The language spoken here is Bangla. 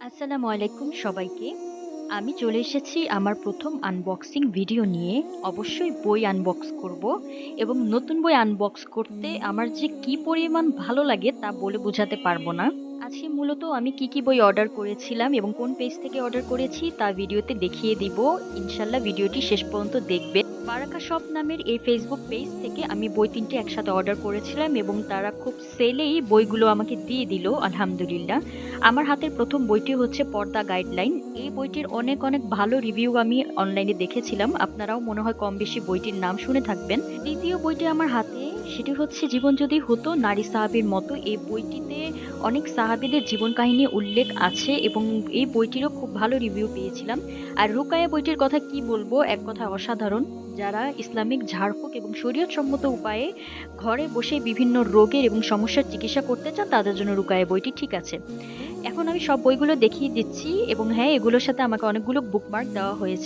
আসসালামু আলাইকুম সবাইকে। আমি চলে এসেছি আমার ১ম আনবক্সিং ভিডিও নিয়ে। অবশ্যই বই আনবক্স করব এবং নতুন বই আনবক্স করতে আমার যে কি পরিমাণ ভালো লাগে তা বলে বোঝাতে পারব না। আজকে মূলত আমি কি বই অর্ডার করেছিলাম এবং কোন পেজ থেকে অর্ডার করেছি তা ভিডিওতে দেখিয়ে দিব। ইনশাআল্লাহ ভিডিওটি শেষ পর্যন্ত দেখবেন। বারাকা শপ নামের এই ফেসবুক পেজ থেকে আমি বই ৩ টে একসাথে অর্ডার করেছিলাম এবং তারা খুব সেলেই বইগুলো আমাকে দিয়ে দিল আলহামদুলিল্লাহ। আমার হাতের ১ম বইটি হচ্ছে পর্দা গাইডলাইন। এই বইটির অনেক ভালো রিভিউ আমি অনলাইনে দেখেছিলাম। আপনারাও মনে হয় কম বেশি বইটির নাম শুনে থাকবেন। ২য় বইটি আমার হাতে, সেটি হচ্ছে জীবন যদি হতো নারী সাহাবীর মতো। এই বইটিতে অনেক সাহাবীদের জীবন কাহিনী উল্লেখ আছে এবং এই বইটিরও খুব ভালো রিভিউ পেয়েছিলাম। আর রুকায়া বইটির কথা কি বলবো, এক কথায় অসাধারণ। যারা ইসলামিক ঝাড়ফুঁক এবং শরীয়ত সম্মত উপায়ে ঘরে বসে বিভিন্ন রোগের এবং সমস্যার চিকিৎসা করতে চান তাদের জন্য রুকায়া বইটি ঠিক আছে। এখন আমি সব বইগুলো দেখিয়ে দিচ্ছি এবং হ্যাঁ, এগুলোর সাথে আমাকে অনেকগুলো বুকমার্ক দেওয়া হয়েছে।